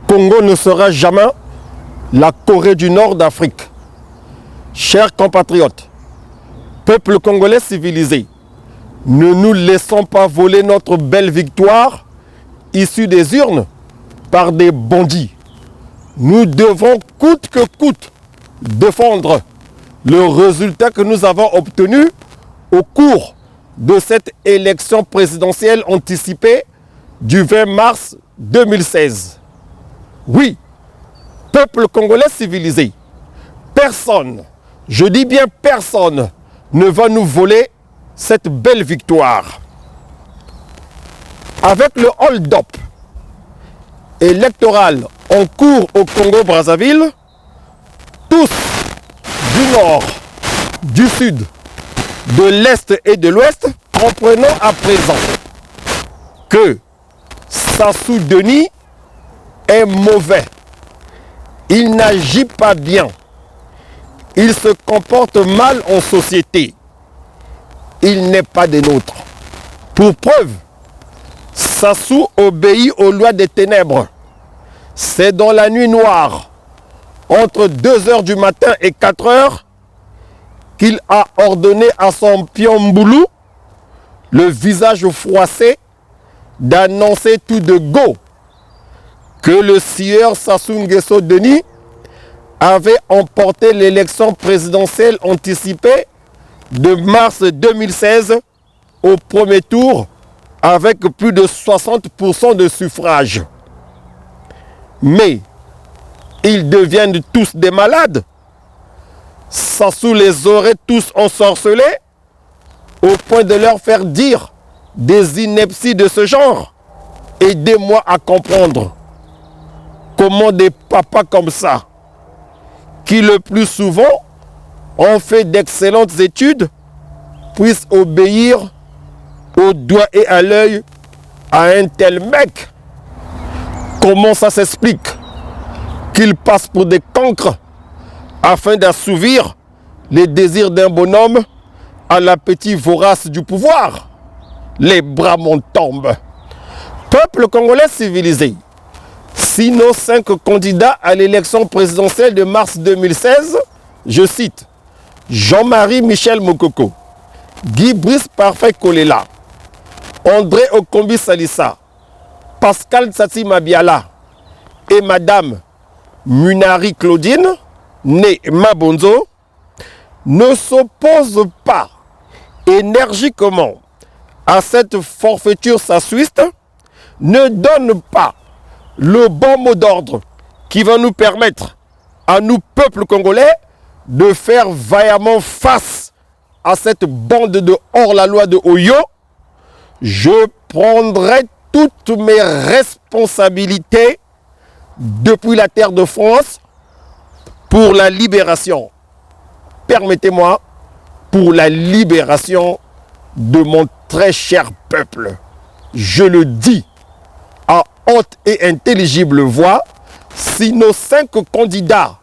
Congo ne sera jamais la Corée du Nord d'Afrique. Chers compatriotes, peuple congolais civilisé, ne nous laissons pas voler notre belle victoire issue des urnes par des bandits. Nous devons coûte que coûte défendre le résultat que nous avons obtenu au cours de cette élection présidentielle anticipée du 20 mars 2016. Oui, peuple congolais civilisé, personne, je dis bien personne, ne va nous voler cette belle victoire. Avec le hold-up électoral en cours au Congo-Brazzaville, tous du nord, du sud, de l'est et de l'ouest, comprenons à présent que Sassou Denis est mauvais. Il n'agit pas bien. Il se comporte mal en société. Il n'est pas des nôtres. Pour preuve, Sassou obéit aux lois des ténèbres. C'est dans la nuit noire, entre 2h du matin et 4h, qu'il a ordonné à son pion Mboulou, le visage froissé, d'annoncer tout de go que le sieur Sassou Nguesso Denis avait emporté l'élection présidentielle anticipée de mars 2016 au premier tour avec plus de 60% de suffrages. Mais ils deviennent tous des malades. Sassou les aurait tous ensorcelés au point de leur faire dire des inepties de ce genre. Aidez-moi à comprendre comment des papas comme ça, qui le plus souvent ont fait d'excellentes études, puissent obéir au doigt et à l'œil à un tel mec. Comment ça s'explique qu'ils passent pour des cancres afin d'assouvir les désirs d'un bonhomme à l'appétit vorace du pouvoir? Les bras m'en tombent. Peuple congolais civilisé, si nos 5 candidats à l'élection présidentielle de mars 2016, je cite, Jean-Marie Michel Mokoko, Guy Brice Parfait Kolela, André Okombi Salissa, Pascal Tsatsi Mabiala et Madame Munari Claudine, née Mabonzo, ne s'opposent pas énergiquement à cette forfaiture sassouiste, ne donnent pas le bon mot d'ordre qui va nous permettre, à nous, peuple congolais, de faire vaillamment face à cette bande de hors-la-loi de Oyo, je prendrai toutes mes responsabilités depuis la terre de France pour la libération. Permettez-moi, pour la libération de mon très cher peuple. Je le dis à haute et intelligible voix, si nos 5 candidats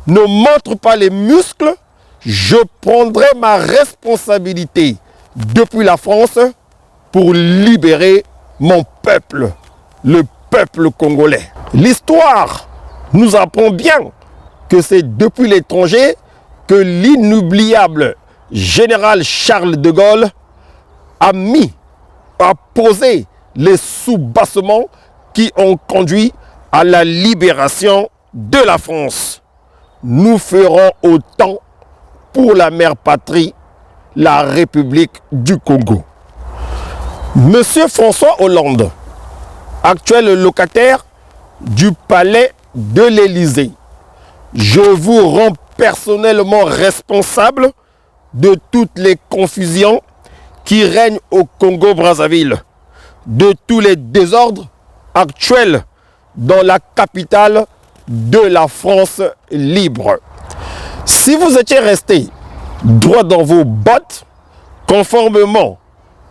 ne montrent pas les muscles, je prendrai ma responsabilité depuis la France pour libérer mon peuple, le peuple congolais. L'histoire nous apprend bien que c'est depuis l'étranger que l'inoubliable général Charles de Gaulle a posé les soubassements qui ont conduit à la libération de la France. Nous ferons autant pour la mère patrie, la République du Congo. Monsieur François Hollande, actuel locataire du palais de l'Élysée, je vous rends personnellement responsable de toutes les confusions qui règnent au Congo-Brazzaville, de tous les désordres actuels dans la capitale de la France libre. Si vous étiez resté droit dans vos bottes, conformément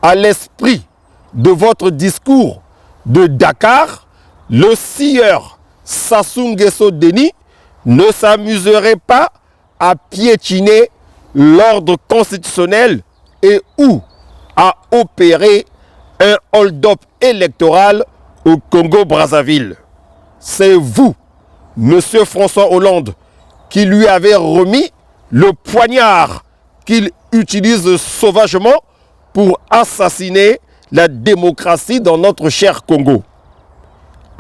à l'esprit de votre discours de Dakar, le sieur Sassou Nguesso Denis ne s'amuserait pas à piétiner l'ordre constitutionnel et ou à opérer un hold-up électoral au Congo-Brazzaville. c'est vous, Monsieur François Hollande, qui lui avez remis le poignard qu'il utilise sauvagement pour assassiner la démocratie dans notre cher Congo.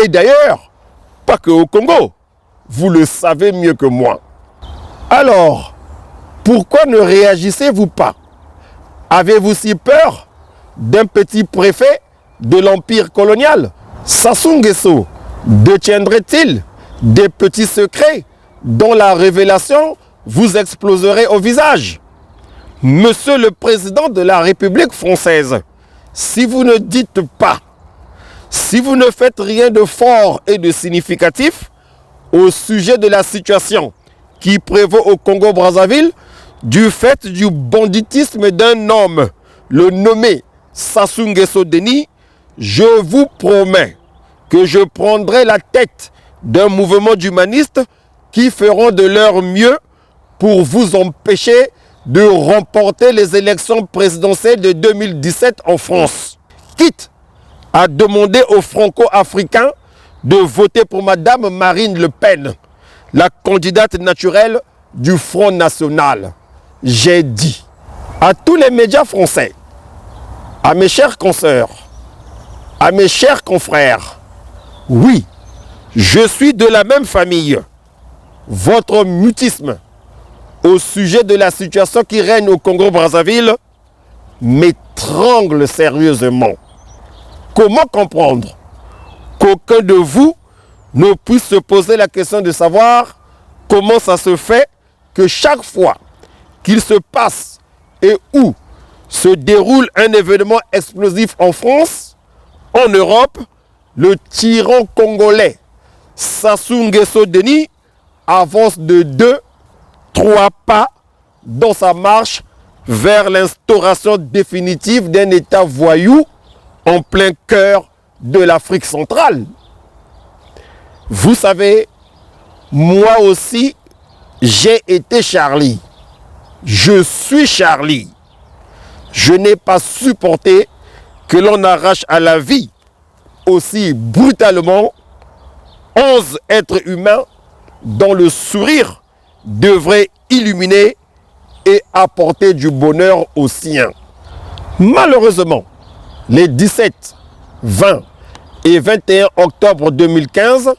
Et d'ailleurs, pas que au Congo, vous le savez mieux que moi. Alors, pourquoi ne réagissez-vous pas? Avez-vous si peur d'un petit préfet de l'empire colonial? Sassou Nguesso détiendrait-il des petits secrets dont la révélation vous exploserait au visage? Monsieur le Président de la République française, si vous ne dites pas, si vous ne faites rien de fort et de significatif au sujet de la situation qui prévaut au Congo-Brazzaville, du fait du banditisme d'un homme, le nommé Sassou Nguesso Denis, je vous promets que je prendrai la tête d'un mouvement d'humanistes qui feront de leur mieux pour vous empêcher de remporter les élections présidentielles de 2017 en France. Quitte à demander aux Franco-Africains de voter pour Madame Marine Le Pen, la candidate naturelle du Front National. J'ai dit à tous les médias français, à mes chers consoeurs, à mes chers confrères, oui, je suis de la même famille. Votre mutisme au sujet de la situation qui règne au Congo-Brazzaville m'étrangle sérieusement. Comment comprendre qu'aucun de vous ne puisse se poser la question de savoir comment ça se fait que chaque fois qu'il se passe et où se déroule un événement explosif en France, en Europe, le tyran congolais Sassou Nguesso Denis avance de 2-3 pas dans sa marche vers l'instauration définitive d'un État voyou en plein cœur de l'Afrique centrale. Vous savez, moi aussi, j'ai été Charlie. Je suis Charlie. Je n'ai pas supporté que l'on arrache à la vie aussi brutalement 11 êtres humains dont le sourire devrait illuminer et apporter du bonheur aux siens. Malheureusement, les 17, 20 et 21 octobre 2015,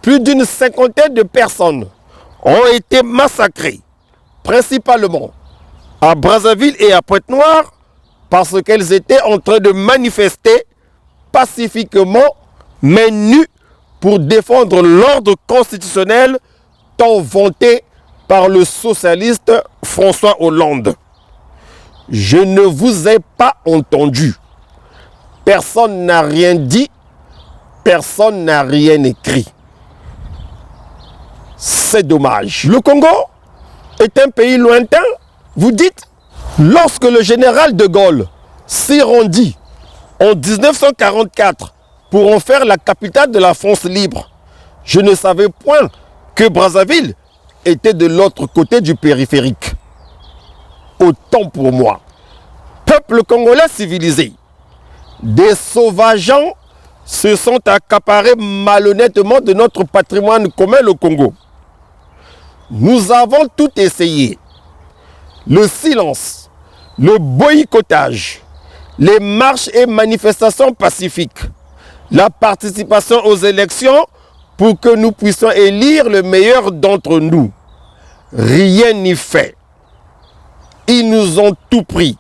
plus d'une cinquantaine de personnes ont été massacrées, principalement à Brazzaville et à Pointe-Noire, parce qu'elles étaient en train de manifester pacifiquement, mais nues, pour défendre l'ordre constitutionnel tant vanté par le socialiste François Hollande. Je ne vous ai pas entendu. Personne n'a rien dit, personne n'a rien écrit. C'est dommage. Le Congo est un pays lointain, vous dites? Lorsque le général de Gaulle s'y rendit en 1944 pour en faire la capitale de la France libre, je ne savais point que Brazzaville était de l'autre côté du périphérique. Autant pour moi. Peuple congolais civilisé, des sauvageants se sont accaparés malhonnêtement de notre patrimoine commun, le Congo. Nous avons tout essayé. Le silence, le boycottage, les marches et manifestations pacifiques, la participation aux élections pour que nous puissions élire le meilleur d'entre nous. Rien n'y fait. Ils nous ont tout pris.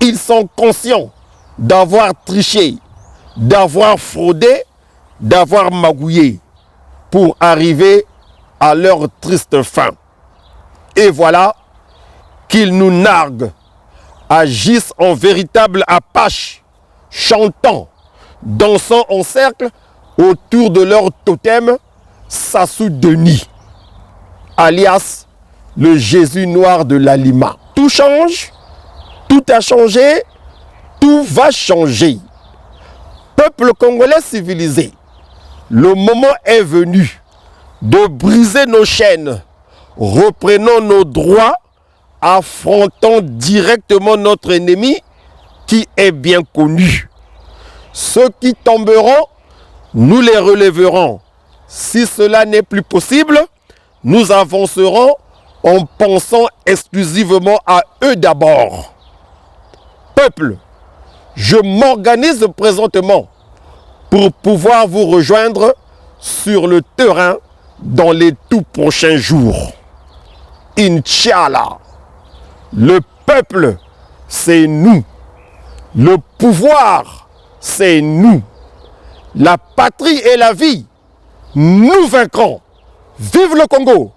Ils sont conscients d'avoir triché, d'avoir fraudé, d'avoir magouillé pour arriver à leur triste fin. Et voilà qu'ils nous narguent, agissent en véritable apache, chantant, dansant en cercle autour de leur totem Sassou Denis, alias le Jésus noir de l'Alima. Tout change, tout a changé, tout va changer. Peuple congolais civilisé, le moment est venu de briser nos chaînes, reprenons nos droits, affrontons directement notre ennemi qui est bien connu. Ceux qui tomberont, nous les relèverons Si cela n'est plus possible, nous avancerons en pensant exclusivement à eux d'abord. Peuple, je m'organise présentement pour pouvoir vous rejoindre sur le terrain dans les tout prochains jours. Inch'Allah, le peuple, c'est nous. Le pouvoir, c'est nous. La patrie et la vie, nous vaincrons. Vive le Congo!